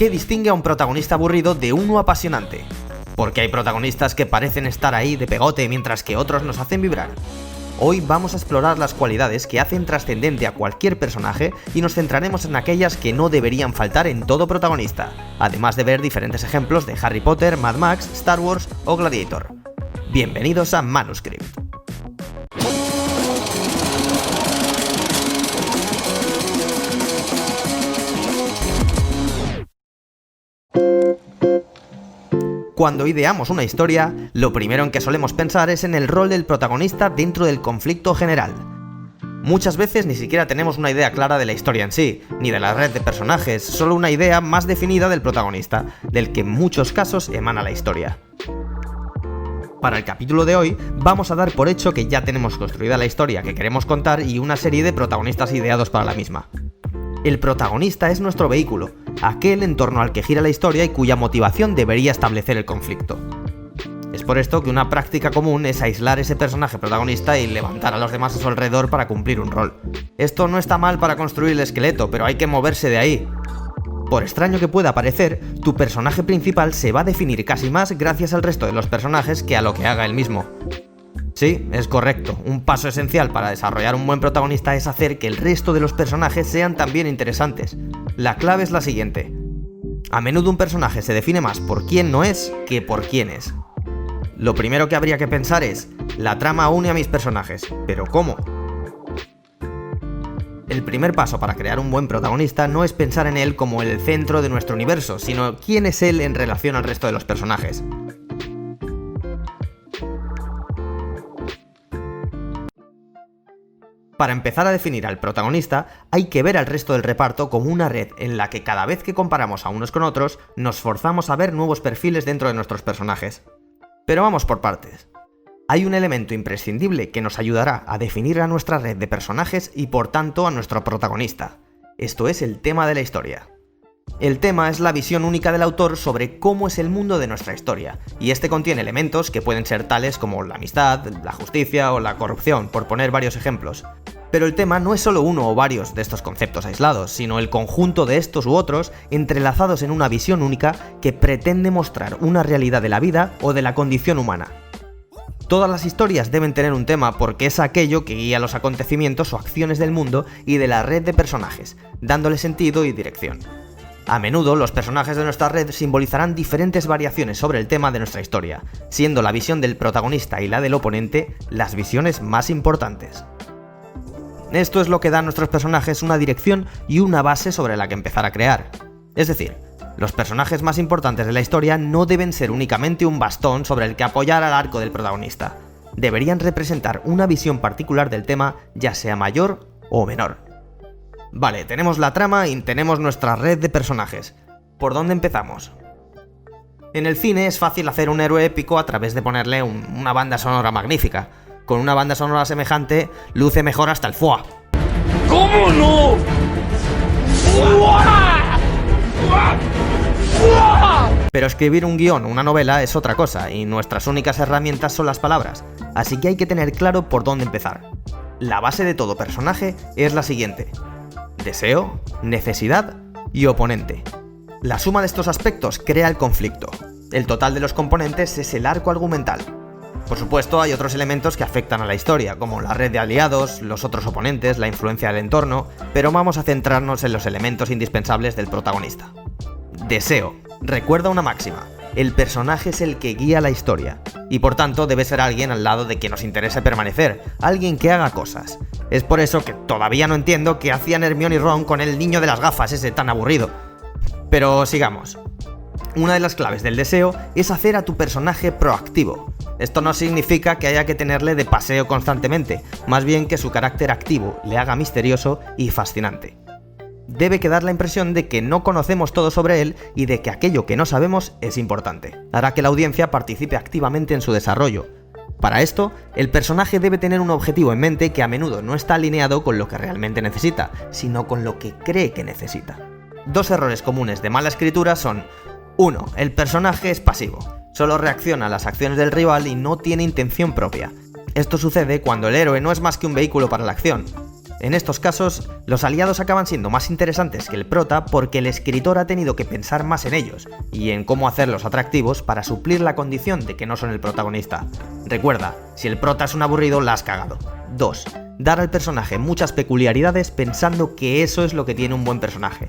¿Qué distingue a un protagonista aburrido de uno apasionante? ¿Por qué hay protagonistas que parecen estar ahí de pegote mientras que otros nos hacen vibrar? Hoy vamos a explorar las cualidades que hacen trascendente a cualquier personaje y nos centraremos en aquellas que no deberían faltar en todo protagonista, además de ver diferentes ejemplos de Harry Potter, Mad Max, Star Wars o Gladiator. Bienvenidos a Manuscript. Cuando ideamos una historia, lo primero en que solemos pensar es en el rol del protagonista dentro del conflicto general. Muchas veces ni siquiera tenemos una idea clara de la historia en sí, ni de la red de personajes, solo una idea más definida del protagonista, del que en muchos casos emana la historia. Para el capítulo de hoy, vamos a dar por hecho que ya tenemos construida la historia que queremos contar y una serie de protagonistas ideados para la misma. El protagonista es nuestro vehículo, aquel en torno al que gira la historia y cuya motivación debería establecer el conflicto. Es por esto que una práctica común es aislar ese personaje protagonista y levantar a los demás a su alrededor para cumplir un rol. Esto no está mal para construir el esqueleto, pero hay que moverse de ahí. Por extraño que pueda parecer, tu personaje principal se va a definir casi más gracias al resto de los personajes que a lo que haga él mismo. Sí, es correcto, un paso esencial para desarrollar un buen protagonista es hacer que el resto de los personajes sean también interesantes. La clave es la siguiente. A menudo un personaje se define más por quién no es que por quién es. Lo primero que habría que pensar es, la trama une a mis personajes, ¿pero cómo? El primer paso para crear un buen protagonista no es pensar en él como el centro de nuestro universo, sino quién es él en relación al resto de los personajes. Para empezar a definir al protagonista, hay que ver al resto del reparto como una red en la que cada vez que comparamos a unos con otros, nos forzamos a ver nuevos perfiles dentro de nuestros personajes. Pero vamos por partes. Hay un elemento imprescindible que nos ayudará a definir a nuestra red de personajes y por tanto a nuestro protagonista. Esto es el tema de la historia. El tema es la visión única del autor sobre cómo es el mundo de nuestra historia, y este contiene elementos que pueden ser tales como la amistad, la justicia o la corrupción, por poner varios ejemplos. Pero el tema no es solo uno o varios de estos conceptos aislados, sino el conjunto de estos u otros entrelazados en una visión única que pretende mostrar una realidad de la vida o de la condición humana. Todas las historias deben tener un tema porque es aquello que guía los acontecimientos o acciones del mundo y de la red de personajes, dándole sentido y dirección. A menudo los personajes de nuestra red simbolizarán diferentes variaciones sobre el tema de nuestra historia, siendo la visión del protagonista y la del oponente las visiones más importantes. Esto es lo que da a nuestros personajes una dirección y una base sobre la que empezar a crear. Es decir, los personajes más importantes de la historia no deben ser únicamente un bastón sobre el que apoyar al arco del protagonista. Deberían representar una visión particular del tema, ya sea mayor o menor. Vale, tenemos la trama y tenemos nuestra red de personajes. ¿Por dónde empezamos? En el cine es fácil hacer un héroe épico a través de ponerle una banda sonora magnífica. Con una banda sonora semejante, luce mejor hasta el foie. ¿Cómo no? Pero escribir un guión o una novela es otra cosa, y nuestras únicas herramientas son las palabras, así que hay que tener claro por dónde empezar. La base de todo personaje es la siguiente: deseo, necesidad y oponente. La suma de estos aspectos crea el conflicto. El total de los componentes es el arco argumental. Por supuesto, hay otros elementos que afectan a la historia, como la red de aliados, los otros oponentes, la influencia del entorno, pero vamos a centrarnos en los elementos indispensables del protagonista. Deseo. Recuerda una máxima: el personaje es el que guía la historia, y por tanto debe ser alguien al lado de quien nos interese permanecer, alguien que haga cosas. Es por eso que todavía no entiendo qué hacían Hermione y Ron con el niño de las gafas ese tan aburrido. Pero sigamos. Una de las claves del deseo es hacer a tu personaje proactivo. Esto no significa que haya que tenerle de paseo constantemente, más bien que su carácter activo le haga misterioso y fascinante. Debe quedar la impresión de que no conocemos todo sobre él y de que aquello que no sabemos es importante. Hará que la audiencia participe activamente en su desarrollo. Para esto, el personaje debe tener un objetivo en mente que a menudo no está alineado con lo que realmente necesita, sino con lo que cree que necesita. Dos errores comunes de mala escritura son: 1. El personaje es pasivo. Solo reacciona a las acciones del rival y no tiene intención propia. Esto sucede cuando el héroe no es más que un vehículo para la acción. En estos casos, los aliados acaban siendo más interesantes que el prota porque el escritor ha tenido que pensar más en ellos y en cómo hacerlos atractivos para suplir la condición de que no son el protagonista. Recuerda, si el prota es un aburrido, la has cagado. 2. Dar al personaje muchas peculiaridades pensando que eso es lo que tiene un buen personaje.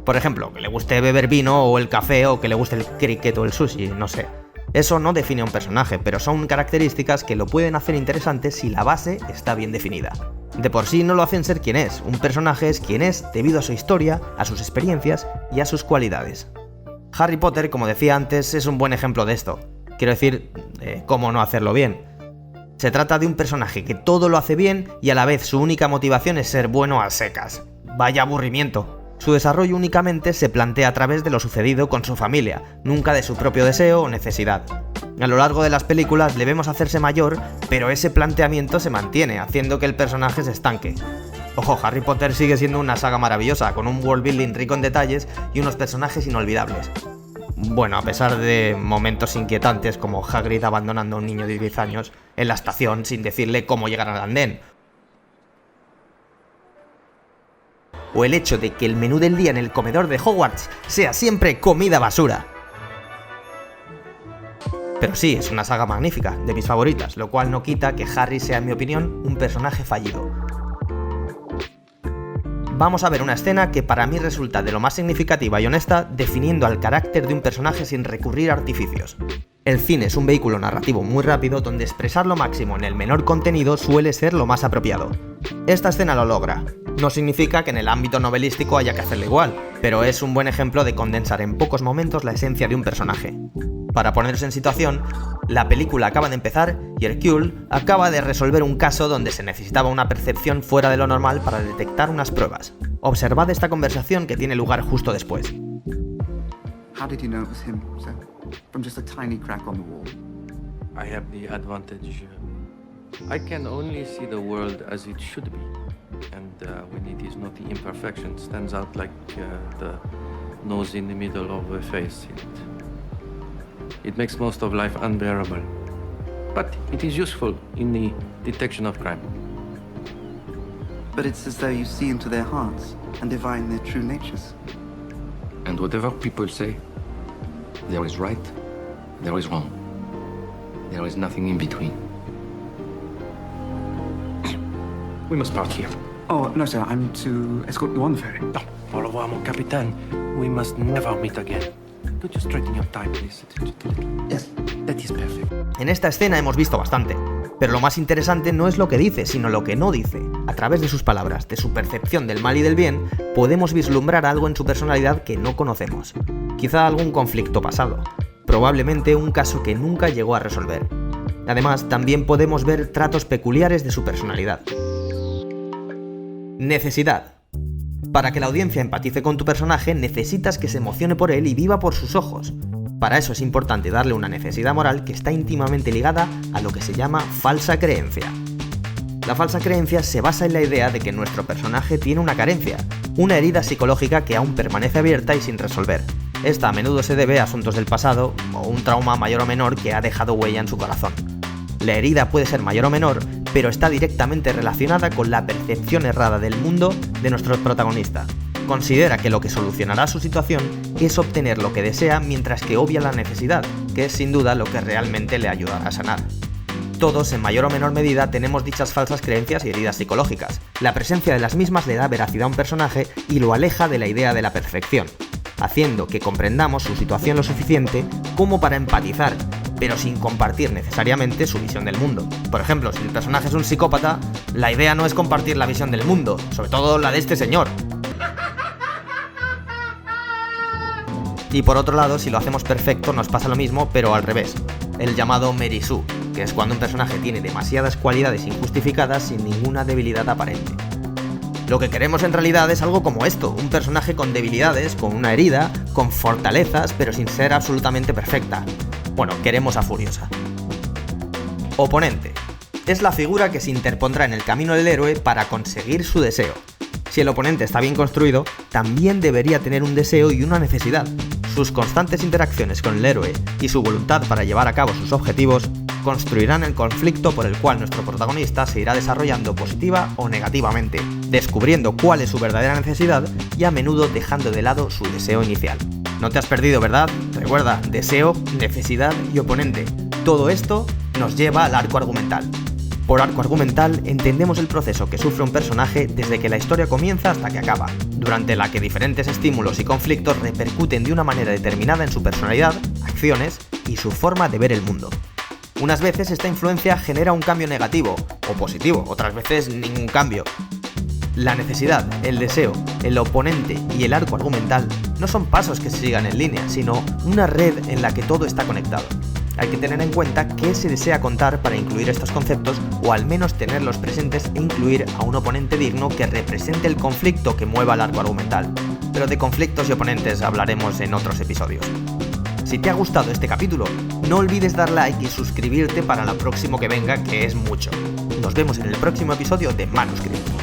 Por ejemplo, que le guste beber vino o el café o que le guste el cricket o el sushi, no sé. Eso no define a un personaje, pero son características que lo pueden hacer interesante si la base está bien definida. De por sí no lo hacen ser quien es, un personaje es quien es debido a su historia, a sus experiencias y a sus cualidades. Harry Potter, como decía antes, es un buen ejemplo de esto. Quiero decir, cómo no hacerlo bien. Se trata de un personaje que todo lo hace bien y a la vez su única motivación es ser bueno a secas. Vaya aburrimiento. Su desarrollo únicamente se plantea a través de lo sucedido con su familia, nunca de su propio deseo o necesidad. A lo largo de las películas le vemos hacerse mayor, pero ese planteamiento se mantiene, haciendo que el personaje se estanque. Ojo, Harry Potter sigue siendo una saga maravillosa, con un world building rico en detalles y unos personajes inolvidables. Bueno, a pesar de momentos inquietantes como Hagrid abandonando a un niño de 10 años en la estación sin decirle cómo llegar al andén. O el hecho de que el menú del día en el comedor de Hogwarts sea siempre comida basura. Pero sí, es una saga magnífica, de mis favoritas, lo cual no quita que Harry sea, en mi opinión, un personaje fallido. Vamos a ver una escena que para mí resulta de lo más significativa y honesta, definiendo al carácter de un personaje sin recurrir a artificios. El cine es un vehículo narrativo muy rápido donde expresar lo máximo en el menor contenido suele ser lo más apropiado. Esta escena lo logra. No significa que en el ámbito novelístico haya que hacerlo igual, pero es un buen ejemplo de condensar en pocos momentos la esencia de un personaje. Para poneros en situación, la película acaba de empezar y Hercule acaba de resolver un caso donde se necesitaba una percepción fuera de lo normal para detectar unas pruebas. Observad esta conversación que tiene lugar justo después. How did you know it was him, sir? From just a tiny crack on the wall. I have the advantage. I can only see the world as it should be. And when it is not the imperfection, stands out like the nose in the middle of a face. It makes most of life unbearable. But it is useful in the detection of crime. But it's as though you see into their hearts and divine their true natures. And whatever people say, there is right, there is wrong. There is nothing in between. We must part here. Oh, no, sir, I'm to escort you on the ferry. No, au revoir, mon capitaine. We must never meet again. Could you straighten your tie, please? Yes. That is perfect. En esta escena hemos visto bastante, pero lo más interesante no es lo que dice, sino lo que no dice. A través de sus palabras, de su percepción del mal y del bien, podemos vislumbrar algo en su personalidad que no conocemos. Quizá algún conflicto pasado, probablemente un caso que nunca llegó a resolver. Además, también podemos ver tratos peculiares de su personalidad. Necesidad. Para que la audiencia empatice con tu personaje, necesitas que se emocione por él y viva por sus ojos. Para eso es importante darle una necesidad moral que está íntimamente ligada a lo que se llama falsa creencia. La falsa creencia se basa en la idea de que nuestro personaje tiene una carencia, una herida psicológica que aún permanece abierta y sin resolver. Esta a menudo se debe a asuntos del pasado o un trauma mayor o menor que ha dejado huella en su corazón. La herida puede ser mayor o menor, pero está directamente relacionada con la percepción errada del mundo de nuestro protagonista. Considera que lo que solucionará su situación es obtener lo que desea mientras que obvia la necesidad, que es sin duda lo que realmente le ayudará a sanar. Todos, en mayor o menor medida, tenemos dichas falsas creencias y heridas psicológicas. La presencia de las mismas le da veracidad a un personaje y lo aleja de la idea de la perfección, haciendo que comprendamos su situación lo suficiente como para empatizar, pero sin compartir necesariamente su visión del mundo. Por ejemplo, si el personaje es un psicópata, la idea no es compartir la visión del mundo, sobre todo la de este señor. Y por otro lado, si lo hacemos perfecto, nos pasa lo mismo, pero al revés. El llamado Mary Sue, que es cuando un personaje tiene demasiadas cualidades injustificadas sin ninguna debilidad aparente. Lo que queremos en realidad es algo como esto, un personaje con debilidades, con una herida, con fortalezas, pero sin ser absolutamente perfecta. Bueno, queremos a Furiosa. Oponente. Es la figura que se interpondrá en el camino del héroe para conseguir su deseo. Si el oponente está bien construido, también debería tener un deseo y una necesidad. Sus constantes interacciones con el héroe y su voluntad para llevar a cabo sus objetivos construirán el conflicto por el cual nuestro protagonista se irá desarrollando positiva o negativamente, descubriendo cuál es su verdadera necesidad y a menudo dejando de lado su deseo inicial. No te has perdido, ¿verdad? Recuerda, deseo, necesidad y oponente. Todo esto nos lleva al arco argumental. Por arco argumental entendemos el proceso que sufre un personaje desde que la historia comienza hasta que acaba, durante la que diferentes estímulos y conflictos repercuten de una manera determinada en su personalidad, acciones y su forma de ver el mundo. Unas veces esta influencia genera un cambio negativo o positivo, otras veces ningún cambio. La necesidad, el deseo, el oponente y el arco argumental no son pasos que se sigan en línea, sino una red en la que todo está conectado. Hay que tener en cuenta qué se desea contar para incluir estos conceptos o al menos tenerlos presentes e incluir a un oponente digno que represente el conflicto que mueva el arco argumental. Pero de conflictos y oponentes hablaremos en otros episodios. Si te ha gustado este capítulo, no olvides dar like y suscribirte para el próximo que venga, que es mucho. Nos vemos en el próximo episodio de Manuscript.